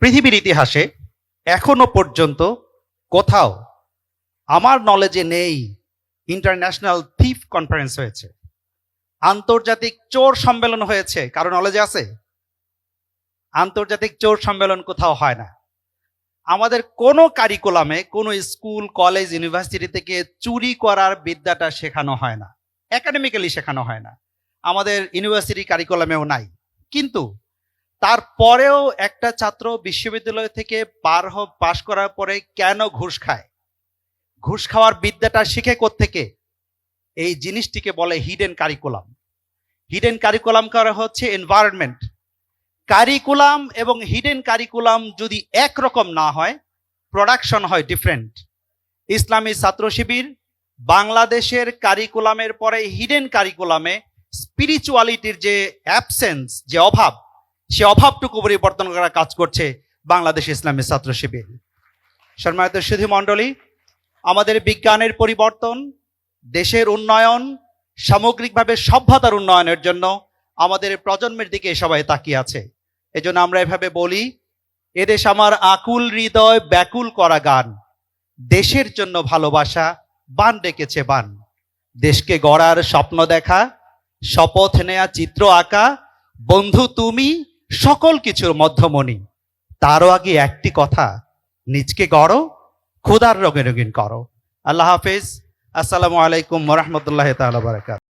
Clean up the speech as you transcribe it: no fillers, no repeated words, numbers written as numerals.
পৃথিবীর ইতিহাসে এখনো পর্যন্ত কোথাও আমার নলেজে নেই ইন্টারন্যাশনাল থিফ কনফারেন্স হয়েছে, আন্তর্জাতিক চোর সম্মেলন হয়েছে। কারো নলেজে আছে? আন্তর্জাতিক চোর সম্মেলন কোথাও হয় না। আমাদের কোনো কারিকুলামে, কোনো স্কুল, কলেজ, ইউনিভার্সিটি থেকে চুরি করার বিদ্যাটা শেখানো হয় না, একাডেমিক্যালি শেখানো হয় না। আমাদের ইউনিভার্সিটি কারিকুলামেও নাই। কিন্তু তারপরেও একটা ছাত্র বিশ্ববিদ্যালয় থেকে পাশ করার পরে কেন ঘুষ খায়? ঘুষ খাওয়ার বিদ্যাটা শিখে কোত্থেকে? এই জিনিসটিকে বলে হিডেন কারিকুলাম। হিডেন কারিকুলাম করা হচ্ছে এনভায়রনমেন্ট। কারিকুলাম এবং হিডেন কারিকুলাম যদি একরকম না হয়, প্রোডাকশন হয় ডিফারেন্ট। ইসলামী ছাত্র শিবির বাংলাদেশের কারিকুলামের পরে হিডেন কারিকুলামে স্পিরিচুয়ালিটির যে অ্যাবসেন্স, যে অভাব, সে অভাবটুকু পরিবর্তন করার কাজ করছে বাংলাদেশ ইসলামী ছাত্র শিবির। সম্মানিত সুধী মণ্ডলী, আমাদের বিজ্ঞানের পরিবর্তন, দেশের উন্নয়ন, সামগ্রিকভাবে সভ্যতার উন্নয়নের জন্য আমাদের প্রজন্মের দিকে সবাই তাকিয়ে আছে। এজন্য আমরা এভাবে বলি, এদেশ আমার আকুল হৃদয় ব্যাকুল করা গান, দেশের জন্য ভালোবাসা বান ডেকেছে বান। দেশকে গড়ার স্বপ্ন দেখা, শপথ নেয়া, চিত্র আঁকা, বন্ধু তুমি সকল কিছুর মধ্যমণি। তারও আগে একটি কথা, নিজকে গড়ো, খোদার রঙে রঙিন করো। আল্লাহ হাফেজ। আসসালামু আলাইকুম ওয়া রাহমাতুল্লাহি তাআলা ওয়া বারাকাতুহু।